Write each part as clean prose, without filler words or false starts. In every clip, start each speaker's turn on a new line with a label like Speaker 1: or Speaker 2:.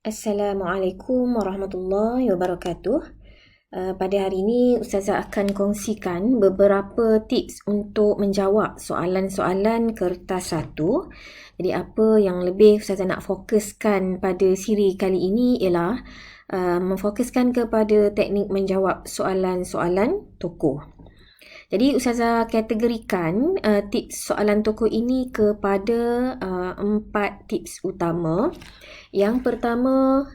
Speaker 1: Assalamualaikum warahmatullahi wabarakatuh. Pada hari ini Ustazah akan kongsikan beberapa tips untuk menjawab soalan-soalan kertas 1. Jadi apa yang lebih Ustazah nak fokuskan pada siri kali ini ialah memfokuskan kepada teknik menjawab soalan-soalan tokoh. Jadi Ustazah kategorikan tips soalan tokoh ini kepada 4 tips utama. Yang pertama,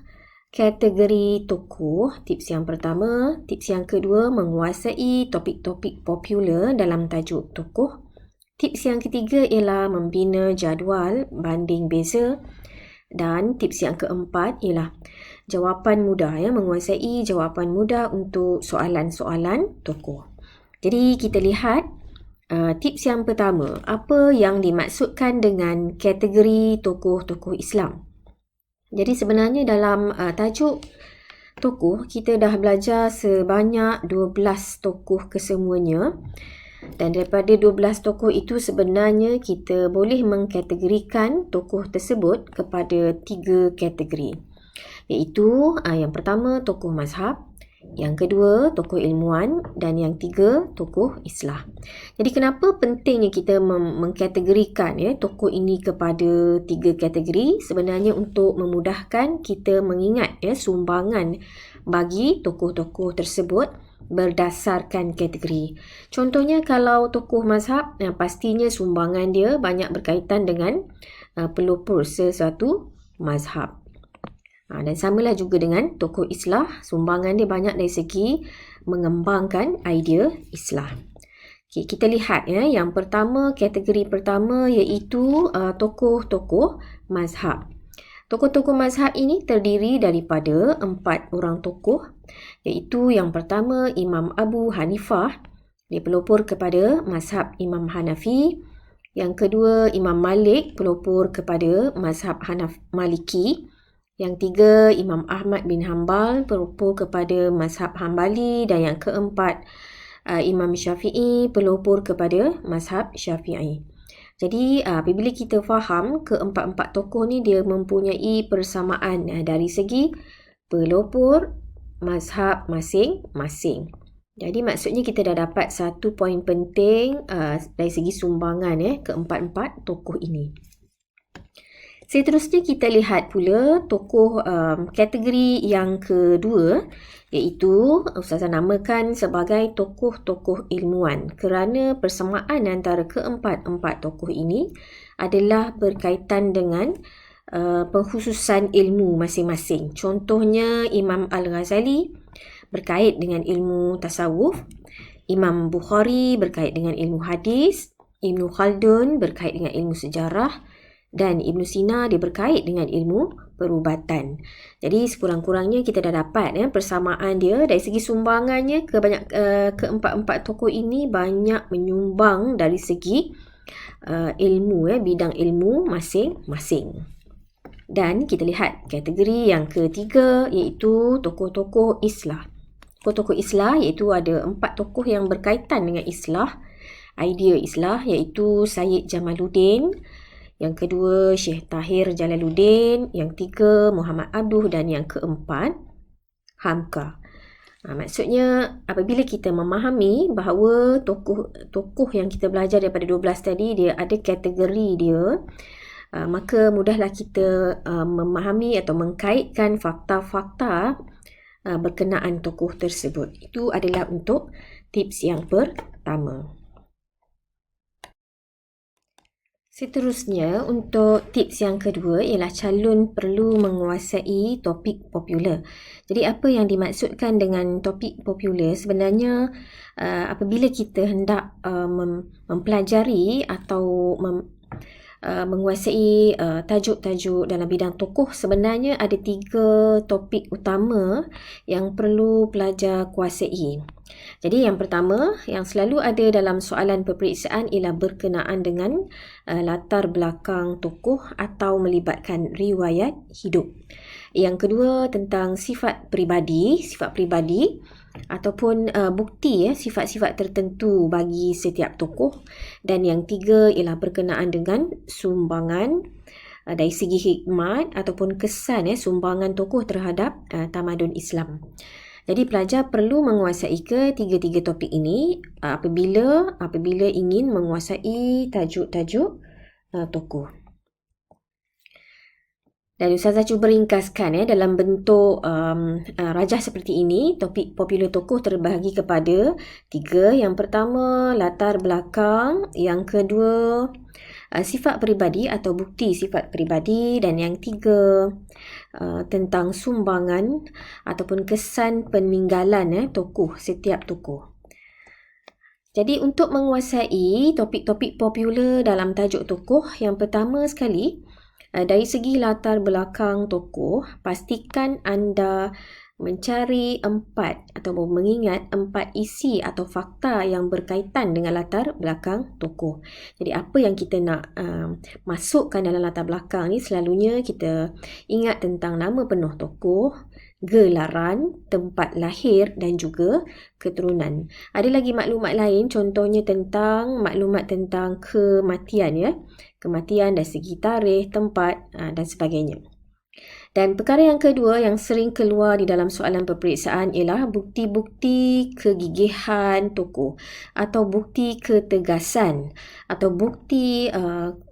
Speaker 1: kategori tokoh. Tips yang pertama. Tips yang kedua, menguasai topik-topik popular dalam tajuk tokoh. Tips yang ketiga ialah membina jadual banding beza. Dan tips yang keempat ialah jawapan mudah, menguasai jawapan mudah untuk soalan-soalan tokoh. Jadi kita lihat tips yang pertama, apa yang dimaksudkan dengan kategori tokoh-tokoh Islam. Jadi sebenarnya dalam tajuk tokoh, kita dah belajar sebanyak 12 tokoh kesemuanya. Dan daripada 12 tokoh itu sebenarnya kita boleh mengkategorikan tokoh tersebut kepada 3 kategori. Iaitu yang pertama tokoh mazhab, yang kedua tokoh ilmuwan, dan yang tiga tokoh islah. Jadi kenapa pentingnya kita mengkategorikan tokoh ini kepada 3 kategori? Sebenarnya untuk memudahkan kita mengingat sumbangan bagi tokoh-tokoh tersebut berdasarkan kategori. Contohnya kalau tokoh mazhab, pastinya sumbangan dia banyak berkaitan dengan pelopor sesuatu mazhab. Dan samalah juga dengan tokoh islah, sumbangan dia banyak dari segi mengembangkan idea islah. Okay, kita lihat yang pertama, kategori pertama iaitu tokoh-tokoh mazhab. Tokoh-tokoh mazhab ini terdiri daripada 4 orang tokoh, iaitu yang pertama Imam Abu Hanifah, dia pelopor kepada mazhab Imam Hanafi. Yang kedua Imam Malik, pelopor kepada mazhab Maliki. Yang tiga, Imam Ahmad bin Hanbal, pelopor kepada mazhab Hanbali. Dan yang keempat, Imam Syafi'i, pelopor kepada mazhab Syafi'i. Jadi apabila kita faham keempat-empat tokoh ni dia mempunyai persamaan dari segi pelopor mazhab masing-masing. Jadi maksudnya kita dah dapat satu poin penting dari segi sumbangan keempat-empat tokoh ini. Seterusnya kita lihat pula tokoh kategori yang kedua, iaitu Ustazah namakan sebagai tokoh-tokoh ilmuwan, kerana persamaan antara keempat-empat tokoh ini adalah berkaitan dengan pengkhususan ilmu masing-masing. Contohnya Imam Al-Ghazali berkait dengan ilmu tasawuf, Imam Bukhari berkait dengan ilmu hadis, Ibn Khaldun berkait dengan ilmu sejarah, dan Ibn Sina dia berkait dengan ilmu perubatan. Jadi sekurang-kurangnya kita dah dapat persamaan dia dari segi sumbangannya keempat-empat tokoh ini banyak menyumbang dari segi ilmu bidang ilmu masing-masing. Dan kita lihat kategori yang ketiga iaitu tokoh-tokoh islah. Tokoh-tokoh islah iaitu ada 4 tokoh yang berkaitan dengan islah, idea islah, iaitu Sayyid Jamaluddin, yang kedua Syekh Tahir Jalaluddin, yang tiga Muhammad Abduh, dan yang keempat Hamka. Maksudnya apabila kita memahami bahawa tokoh yang kita belajar daripada 12 tadi dia ada kategori dia, maka mudahlah kita memahami atau mengkaitkan fakta-fakta berkenaan tokoh tersebut. Itu adalah untuk tips yang pertama. Seterusnya, untuk tips yang kedua ialah calon perlu menguasai topik popular. Jadi apa yang dimaksudkan dengan topik popular? Sebenarnya apabila kita hendak mempelajari atau menguasai tajuk-tajuk dalam bidang tokoh, sebenarnya ada 3 topik utama yang perlu pelajar kuasai. Jadi yang pertama, yang selalu ada dalam soalan peperiksaan ialah berkenaan dengan latar belakang tokoh atau melibatkan riwayat hidup. Yang kedua tentang sifat peribadi ataupun bukti sifat-sifat tertentu bagi setiap tokoh. Dan yang tiga ialah berkenaan dengan sumbangan dari segi hikmat ataupun kesan sumbangan tokoh terhadap tamadun Islam. Jadi pelajar perlu menguasai ketiga-tiga topik ini apabila ingin menguasai tajuk-tajuk tokoh. Dan Ustazah cuba ringkaskan dalam bentuk rajah seperti ini. Topik popular tokoh terbahagi kepada 3. Yang pertama, latar belakang. Yang kedua, sifat peribadi atau bukti sifat peribadi. Dan yang 3, tentang sumbangan ataupun kesan peninggalan tokoh, setiap tokoh. Jadi untuk menguasai topik-topik popular dalam tajuk tokoh, yang pertama sekali, dari segi latar belakang tokoh, pastikan anda mencari 4 atau mengingat 4 isi atau fakta yang berkaitan dengan latar belakang tokoh. Jadi apa yang kita nak masukkan dalam latar belakang ni, selalunya kita ingat tentang nama penuh tokoh, gelaran, tempat lahir dan juga keturunan. Ada lagi maklumat lain, contohnya tentang maklumat tentang kematian kematian dari segi tarikh, tempat dan sebagainya. Dan perkara yang kedua yang sering keluar di dalam soalan peperiksaan ialah bukti-bukti kegigihan tokoh atau bukti ketegasan atau bukti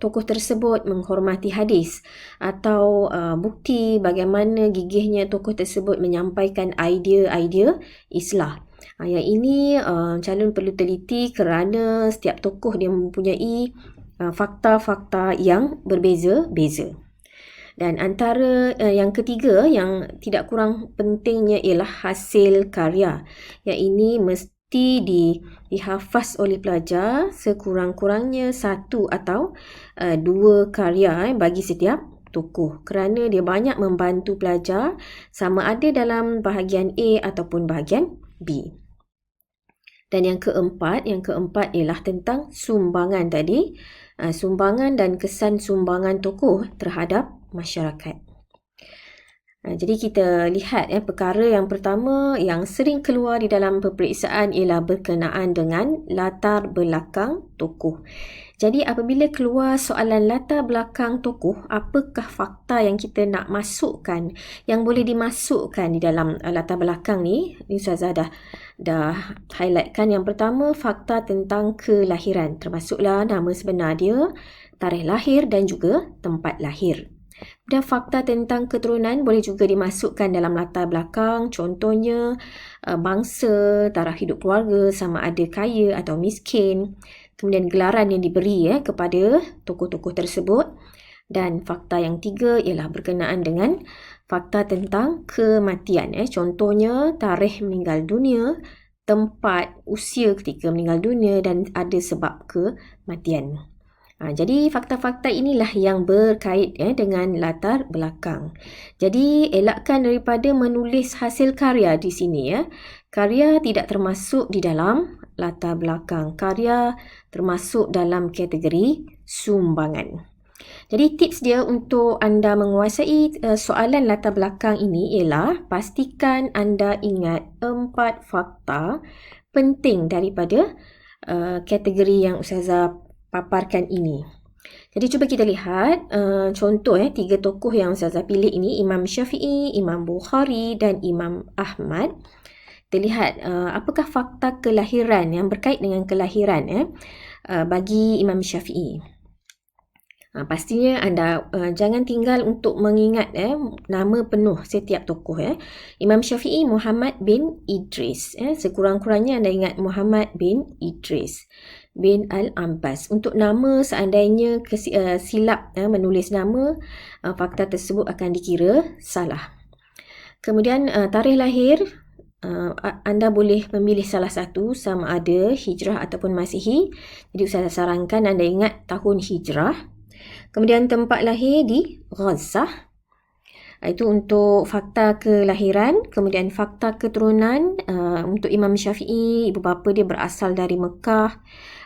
Speaker 1: tokoh tersebut menghormati hadis atau bukti bagaimana gigihnya tokoh tersebut menyampaikan idea-idea Islah. Yang ini calon perlu teliti kerana setiap tokoh dia mempunyai fakta-fakta yang berbeza-beza. Dan antara yang ketiga yang tidak kurang pentingnya ialah hasil karya. Yang ini mesti dihafaz oleh pelajar sekurang-kurangnya 1 atau 2 karya bagi setiap tokoh, kerana dia banyak membantu pelajar sama ada dalam bahagian A ataupun bahagian B. Dan yang keempat ialah tentang sumbangan tadi. Sumbangan dan kesan sumbangan tokoh terhadap masyarakat. Jadi kita lihat perkara yang pertama yang sering keluar di dalam peperiksaan ialah berkenaan dengan latar belakang tokoh. Jadi apabila keluar soalan latar belakang tokoh, apakah fakta yang kita nak masukkan, yang boleh dimasukkan di dalam latar belakang ni? Ini Ustazah dah highlightkan. Yang pertama, fakta tentang kelahiran, termasuklah nama sebenar dia, tarikh lahir dan juga tempat lahir. Dan fakta tentang keturunan boleh juga dimasukkan dalam latar belakang, contohnya bangsa, taraf hidup keluarga, sama ada kaya atau miskin, kemudian gelaran yang diberi kepada tokoh-tokoh tersebut. Dan fakta yang 3 ialah berkenaan dengan fakta tentang kematian, contohnya tarikh meninggal dunia, tempat, usia ketika meninggal dunia dan ada sebab kematian. Jadi fakta-fakta inilah yang berkait dengan latar belakang. Jadi elakkan daripada menulis hasil karya di sini. Karya tidak termasuk di dalam latar belakang. Karya termasuk dalam kategori sumbangan. Jadi tips dia untuk anda menguasai soalan latar belakang ini ialah pastikan anda ingat 4 fakta penting daripada kategori yang Ustazah paparkan ini. Jadi cuba kita lihat contoh 3 tokoh yang Ustazah pilih ini, Imam Syafi'i, Imam Bukhari dan Imam Ahmad. Kita lihat apakah fakta kelahiran yang berkait dengan kelahiran bagi Imam Syafi'i. Pastinya anda jangan tinggal untuk mengingat nama penuh setiap tokoh. Imam Syafi'i Muhammad bin Idris. Sekurang-kurangnya anda ingat Muhammad bin Idris bin Al-Abbas. Untuk nama, seandainya silap menulis nama, fakta tersebut akan dikira salah. Kemudian tarikh lahir, anda boleh memilih salah satu, sama ada hijrah ataupun masihi. Jadi saya sarankan anda ingat tahun hijrah. Kemudian tempat lahir di Gaza. Itu untuk fakta kelahiran. Kemudian fakta keturunan, untuk Imam Syafi'i, ibu bapa dia berasal dari Mekah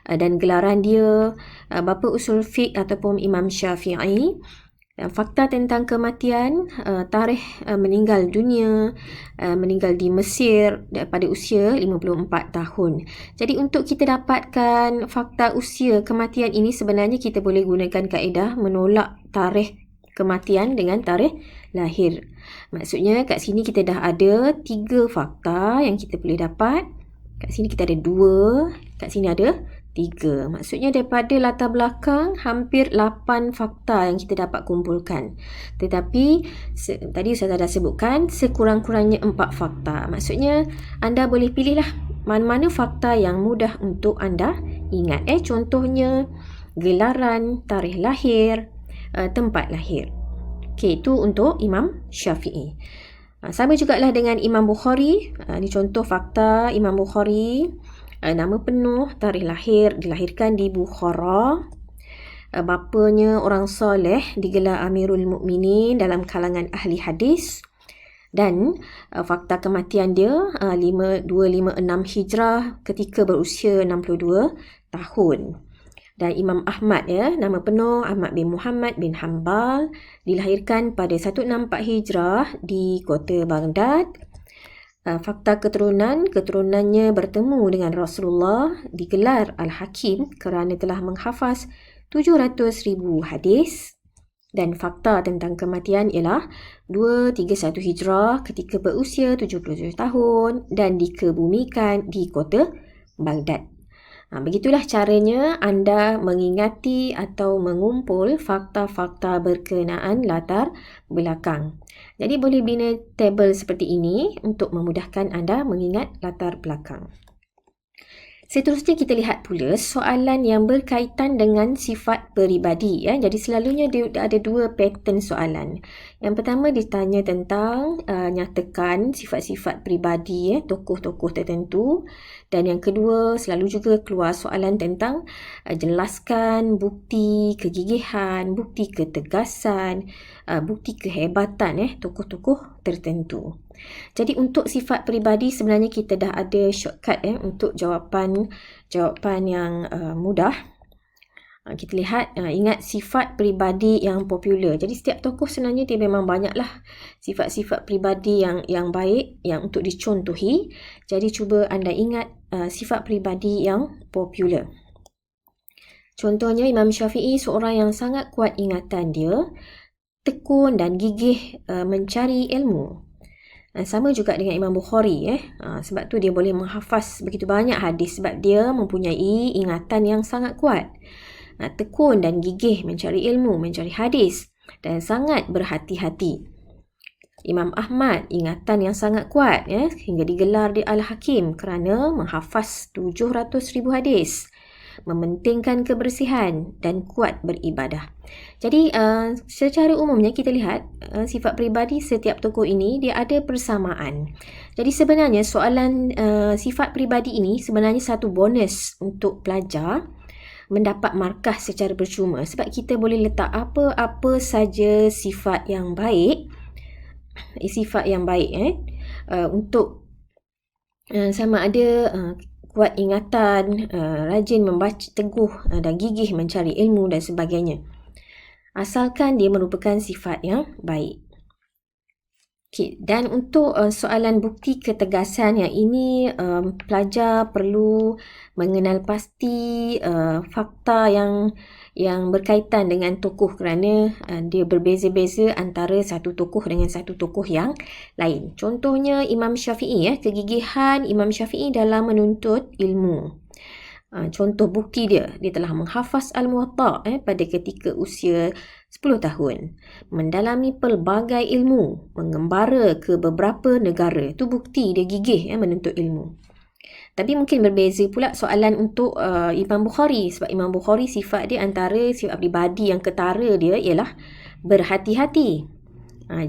Speaker 1: dan gelaran dia bapa usul fiqh ataupun Imam Syafi'i. Fakta tentang kematian, tarikh meninggal dunia, meninggal di Mesir pada usia 54 tahun. Jadi untuk kita dapatkan fakta usia kematian ini, sebenarnya kita boleh gunakan kaedah menolak tarikh kematian dengan tarikh lahir. Maksudnya kat sini kita dah ada 3 fakta yang kita boleh dapat. Kat sini kita ada 2, kat sini ada 3. Maksudnya daripada latar belakang hampir 8 fakta yang kita dapat kumpulkan. Tetapi tadi saya dah sebutkan sekurang-kurangnya 4 fakta. Maksudnya anda boleh pilihlah mana-mana fakta yang mudah untuk anda ingat. Contohnya gelaran, tarikh lahir, tempat lahir. Okey, itu untuk Imam Syafi'i. Sama jugalah dengan Imam Bukhari. Ini contoh fakta Imam Bukhari. Nama penuh, tarikh lahir, dilahirkan di Bukhara. Bapanya orang soleh, digelar Amirul Mukminin dalam kalangan ahli hadis. Dan fakta kematian dia 256 Hijrah ketika berusia 62 tahun. Dan Imam Ahmad, nama penuh Ahmad bin Muhammad bin Hanbal, dilahirkan pada 164 Hijrah di kota Baghdad. Fakta keturunannya bertemu dengan Rasulullah, digelar Al-Hakim kerana telah menghafaz 700,000 hadis. Dan fakta tentang kematian ialah 231 Hijrah ketika berusia 77 tahun dan dikebumikan di kota Baghdad. Begitulah caranya anda mengingati atau mengumpul fakta-fakta berkenaan latar belakang. Jadi boleh bina tabel seperti ini untuk memudahkan anda mengingat latar belakang. Seterusnya kita lihat pula soalan yang berkaitan dengan sifat peribadi. Jadi selalunya dia ada 2 pattern soalan. Yang pertama ditanya tentang nyatakan sifat-sifat peribadi tokoh-tokoh tertentu. Dan yang kedua selalu juga keluar soalan tentang jelaskan bukti kegigihan, bukti ketegasan, bukti kehebatan tokoh-tokoh tertentu. Jadi untuk sifat peribadi sebenarnya kita dah ada shortcut untuk jawapan yang mudah. Kita lihat, ingat sifat peribadi yang popular. Jadi setiap tokoh sebenarnya dia memang banyaklah sifat-sifat peribadi yang baik yang untuk dicontohi. Jadi cuba anda ingat sifat peribadi yang popular. Contohnya Imam Syafi'i seorang yang sangat kuat ingatan dia, tekun dan gigih mencari ilmu. Sama juga dengan Imam Bukhari. Sebab tu dia boleh menghafaz begitu banyak hadis sebab dia mempunyai ingatan yang sangat kuat. Tekun dan gigih mencari ilmu, mencari hadis dan sangat berhati-hati. Imam Ahmad ingatan yang sangat kuat hingga digelar di Al-Hakim kerana menghafaz 700,000 hadis. Mementingkan kebersihan dan kuat beribadah. Jadi secara umumnya kita lihat sifat peribadi setiap tokoh ini dia ada persamaan. Jadi sebenarnya soalan sifat peribadi ini sebenarnya satu bonus untuk pelajar mendapat markah secara percuma sebab kita boleh letak apa-apa saja sifat yang baik untuk sama ada kuat ingatan, rajin membaca, teguh dan gigih mencari ilmu dan sebagainya. Asalkan dia merupakan sifat yang baik. Okay. Dan untuk soalan bukti ketegasan yang ini, pelajar perlu mengenal pasti fakta yang berkaitan dengan tokoh kerana dia berbeza-beza antara satu tokoh dengan satu tokoh yang lain. Contohnya Imam Syafi'i, kegigihan Imam Syafi'i dalam menuntut ilmu. Contoh bukti dia telah menghafaz Al-Muwatta pada ketika usia 10 tahun. Mendalami pelbagai ilmu, mengembara ke beberapa negara. Itu bukti dia gigih menuntut ilmu. Tapi mungkin berbeza pula soalan untuk Imam Bukhari. Sebab Imam Bukhari sifat dia antara sifat pribadi yang ketara dia ialah berhati-hati.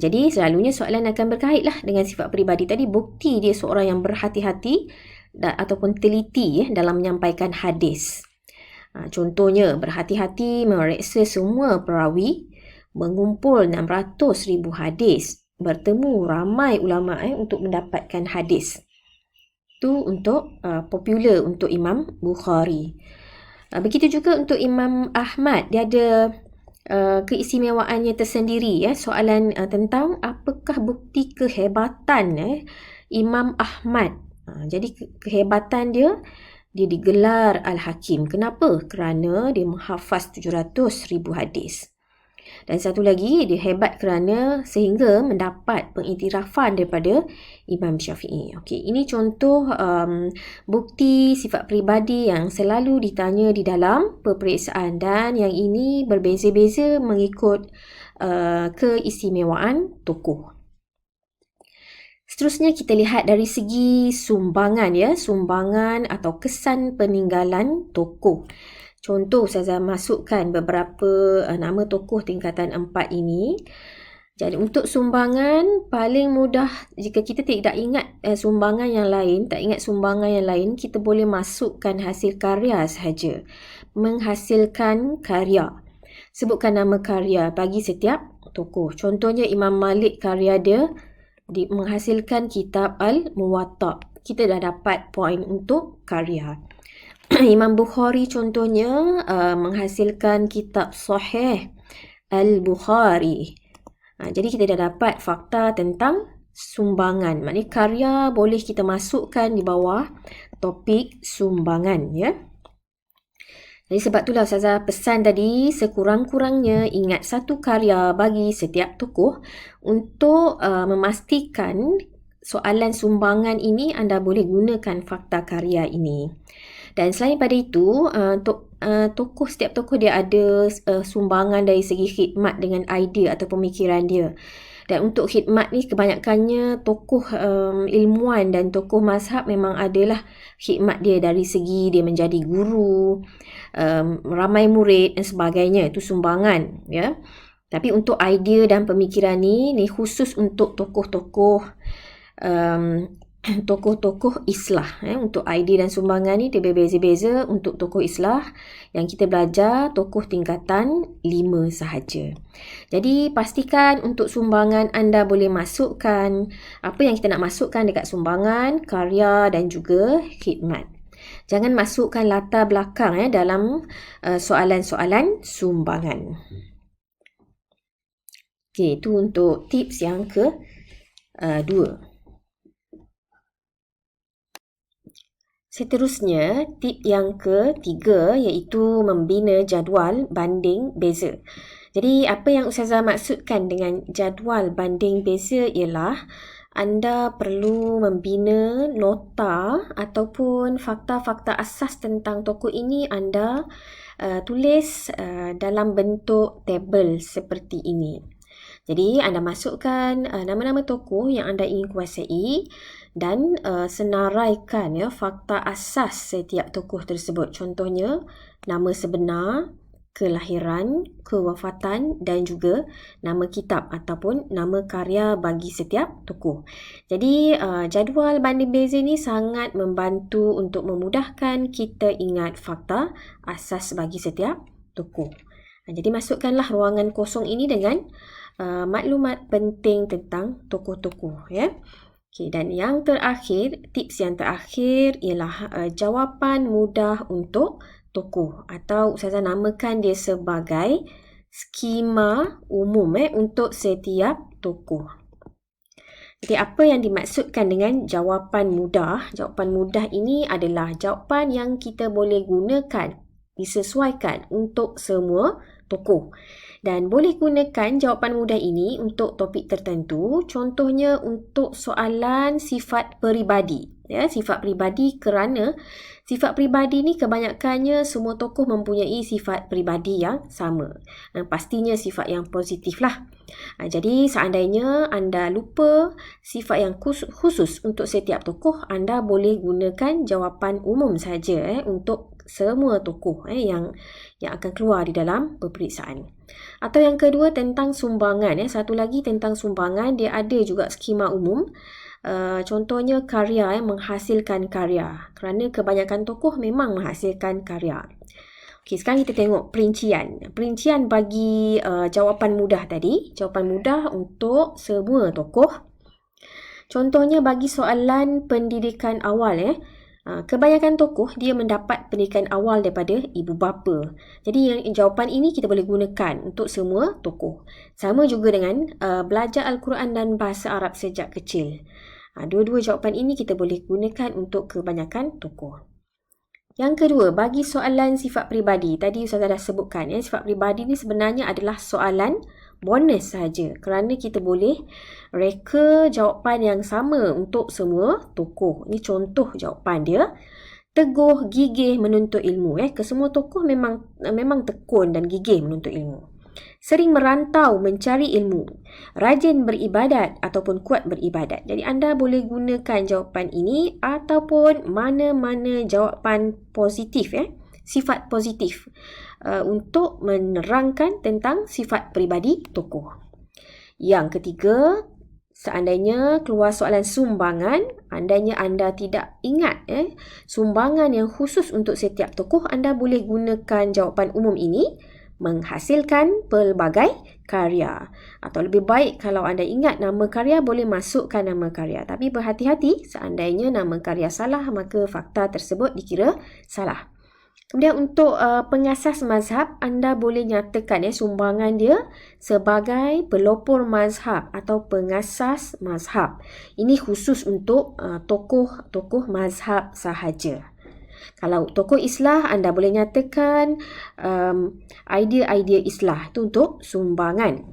Speaker 1: Jadi selalunya soalan akan berkaitlah dengan sifat peribadi tadi. Bukti dia seorang yang berhati-hati ataupun teliti dalam menyampaikan hadis. Contohnya berhati-hati memeriksa semua perawi, mengumpul 600,000 hadis, bertemu ramai ulama untuk mendapatkan hadis. Itu untuk popular untuk Imam Bukhari. Begitu juga untuk Imam Ahmad, dia ada keistimewaannya tersendiri. Soalan tentang apakah bukti kehebatan Imam Ahmad. Jadi kehebatan dia digelar Al-Hakim. Kenapa? Kerana dia menghafaz 700,000 hadis. Dan satu lagi, dia hebat kerana sehingga mendapat pengiktirafan daripada Imam Syafi'i. Okey, ini contoh bukti sifat peribadi yang selalu ditanya di dalam peperiksaan, dan yang ini berbeza-beza mengikut keistimewaan tokoh. Seterusnya kita lihat dari segi sumbangan, ya, sumbangan atau kesan peninggalan tokoh. Contoh, Ustazah masukkan beberapa nama tokoh tingkatan 4 ini. Jadi untuk sumbangan paling mudah, jika kita tidak ingat sumbangan yang lain, tak ingat sumbangan yang lain, kita boleh masukkan hasil karya sahaja. Menghasilkan karya. Sebutkan nama karya bagi setiap tokoh. Contohnya Imam Malik, karya dia menghasilkan kitab Al-Muwatta. Kita dah dapat poin untuk karya. Imam Bukhari contohnya menghasilkan kitab Sahih Al-Bukhari. Jadi kita dah dapat fakta tentang sumbangan. Maknanya karya boleh kita masukkan di bawah topik sumbangan, ya. Jadi sebab itulah Ustazah pesan tadi, sekurang-kurangnya ingat satu karya bagi setiap tokoh untuk memastikan soalan sumbangan ini anda boleh gunakan fakta karya ini. Dan selain pada itu, setiap tokoh dia ada sumbangan dari segi khidmat dengan idea atau pemikiran dia. Dan untuk khidmat ni kebanyakannya tokoh ilmuwan dan tokoh mazhab memang adalah khidmat dia dari segi dia menjadi guru, ramai murid dan sebagainya, itu sumbangan, ya. Tapi untuk idea dan pemikiran ni khusus untuk tokoh-tokoh tokoh-tokoh islah. Untuk idea dan sumbangan ni dia berbeza-beza. Untuk tokoh islah yang kita belajar tokoh tingkatan 5 sahaja. Jadi pastikan untuk sumbangan anda boleh masukkan apa yang kita nak masukkan dekat sumbangan, karya dan juga khidmat. Jangan masukkan latar belakang dalam soalan-soalan sumbangan. Okey, itu untuk tips yang kedua. Seterusnya, tip yang ketiga iaitu membina jadual banding beza. Jadi apa yang Ustazah maksudkan dengan jadual banding beza ialah anda perlu membina nota ataupun fakta-fakta asas tentang tokoh ini anda tulis dalam bentuk tabel seperti ini. Jadi anda masukkan nama-nama tokoh yang anda ingin kuasai dan senaraikan fakta asas setiap tokoh tersebut. Contohnya nama sebenar, kelahiran, kewafatan dan juga nama kitab ataupun nama karya bagi setiap tokoh. Jadi jadual banding beza ni sangat membantu untuk memudahkan kita ingat fakta asas bagi setiap tokoh. Jadi masukkanlah ruangan kosong ini dengan maklumat penting tentang tokoh-tokoh, ya. Okey, dan yang terakhir, tips yang terakhir ialah jawapan mudah untuk tokoh, atau Ustazah namakan dia sebagai skema umum untuk setiap tokoh. Jadi apa yang dimaksudkan dengan jawapan mudah? Jawapan mudah ini adalah jawapan yang kita boleh gunakan, disesuaikan untuk semua tokoh. Dan boleh gunakan jawapan mudah ini untuk topik tertentu. Contohnya untuk soalan sifat peribadi. Ya, sifat peribadi kerana sifat peribadi ni kebanyakannya semua tokoh mempunyai sifat peribadi yang sama. Pastinya sifat yang positif lah. Jadi seandainya anda lupa sifat yang khusus untuk setiap tokoh, anda boleh gunakan jawapan umum saja untuk semua tokoh yang akan keluar di dalam peperiksaan. Atau yang kedua tentang sumbangan. Satu lagi tentang sumbangan, dia ada juga skema umum. Contohnya karya, menghasilkan karya. Kerana kebanyakan tokoh memang menghasilkan karya. Okey, sekarang kita tengok perincian. Perincian bagi jawapan mudah tadi. Jawapan mudah untuk semua tokoh. Contohnya bagi soalan pendidikan awal. Kebanyakan tokoh dia mendapat pendidikan awal daripada ibu bapa. Jadi jawapan ini kita boleh gunakan untuk semua tokoh. Sama juga dengan belajar Al-Quran dan bahasa Arab sejak kecil. Dua-dua jawapan ini kita boleh gunakan untuk kebanyakan tokoh. Yang kedua, bagi soalan sifat peribadi. Tadi Ustazah dah sebutkan ya, sifat peribadi ni sebenarnya adalah soalan bonus saja. Kerana kita boleh reka jawapan yang sama untuk semua tokoh. Ini contoh jawapan dia. Teguh, gigih menuntut ilmu. Kesemua tokoh memang tekun dan gigih menuntut ilmu. Sering merantau mencari ilmu, rajin beribadat ataupun kuat beribadat. Jadi anda boleh gunakan jawapan ini ataupun mana-mana jawapan positif, sifat positif untuk menerangkan tentang sifat peribadi tokoh. Yang ketiga, seandainya keluar soalan sumbangan, andainya anda tidak ingat sumbangan yang khusus untuk setiap tokoh, anda boleh gunakan jawapan umum ini menghasilkan pelbagai karya. Atau lebih baik kalau anda ingat nama karya, boleh masukkan nama karya. Tapi berhati-hati, seandainya nama karya salah, maka fakta tersebut dikira salah. Kemudian untuk pengasas mazhab, anda boleh nyatakan sumbangan dia sebagai pelopor mazhab atau pengasas mazhab. Ini khusus untuk tokoh-tokoh mazhab sahaja. Kalau tokoh islah, anda boleh nyatakan idea-idea islah itu untuk sumbangan.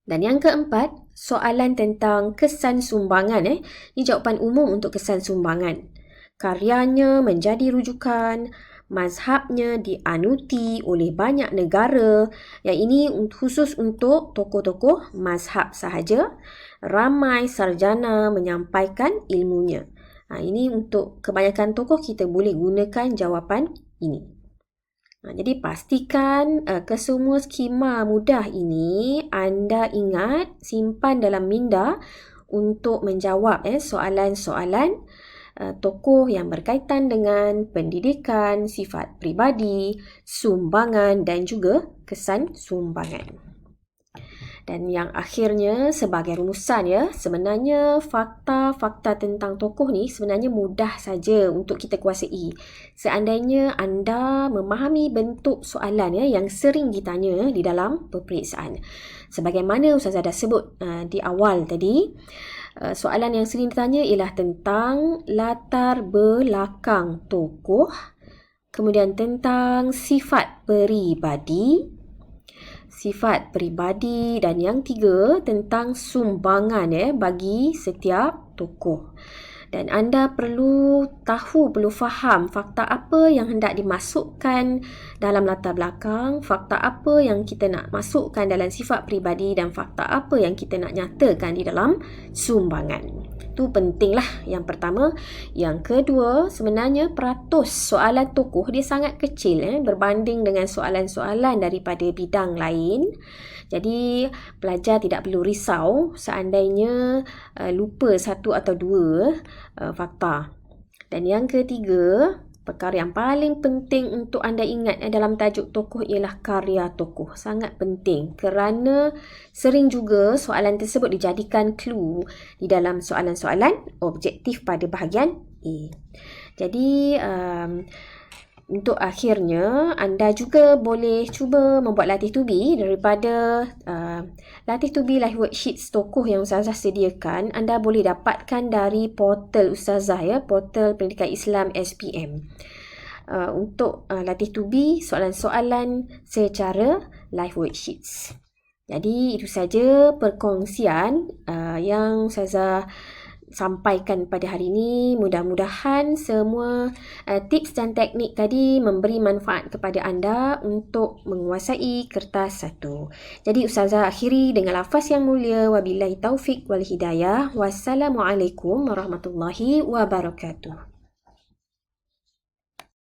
Speaker 1: Dan yang keempat, soalan tentang kesan sumbangan. Ini jawapan umum untuk kesan sumbangan. Karyanya menjadi rujukan, mazhabnya dianuti oleh banyak negara. Yang ini khusus untuk tokoh-tokoh mazhab sahaja. Ramai sarjana menyampaikan ilmunya. Ini untuk kebanyakan tokoh kita boleh gunakan jawapan ini. Jadi pastikan kesemua skema mudah ini anda ingat, simpan dalam minda untuk menjawab soalan-soalan tokoh yang berkaitan dengan pendidikan, sifat peribadi, sumbangan dan juga kesan sumbangan. Dan yang akhirnya sebagai rumusan sebenarnya fakta-fakta tentang tokoh ni sebenarnya mudah saja untuk kita kuasai. Seandainya anda memahami bentuk soalan yang sering ditanya di dalam peperiksaan. Sebagaimana Ustazah dah sebut di awal tadi, soalan yang sering ditanya ialah tentang latar belakang tokoh, kemudian tentang sifat peribadi, dan yang tiga tentang sumbangan bagi setiap tokoh. Dan anda perlu faham fakta apa yang hendak dimasukkan dalam latar belakang, fakta apa yang kita nak masukkan dalam sifat peribadi dan fakta apa yang kita nak nyatakan di dalam sumbangan. Itu pentinglah yang pertama. Yang kedua, sebenarnya peratus soalan tokoh dia sangat kecil berbanding dengan soalan-soalan daripada bidang lain. Jadi pelajar tidak perlu risau seandainya lupa satu atau dua fakta. Dan yang ketiga, perkara yang paling penting untuk anda ingat dalam tajuk tokoh ialah karya tokoh. Sangat penting kerana sering juga soalan tersebut dijadikan clue di dalam soalan-soalan objektif pada bahagian A. Jadi untuk akhirnya, anda juga boleh cuba membuat latih tubi daripada latih tubi live worksheets tokoh yang Ustazah sediakan. Anda boleh dapatkan dari portal Ustazah portal Pendidikan Islam SPM. Untuk latih tubi soalan-soalan secara live worksheets. Jadi itu saja perkongsian yang Ustazah sampaikan pada hari ini. Mudah-mudahan semua tips dan teknik tadi memberi manfaat kepada anda untuk menguasai kertas 1. Jadi Ustazah akhiri dengan lafaz yang mulia. Wabillahi taufik wal hidayah. Wassalamualaikum warahmatullahi wabarakatuh.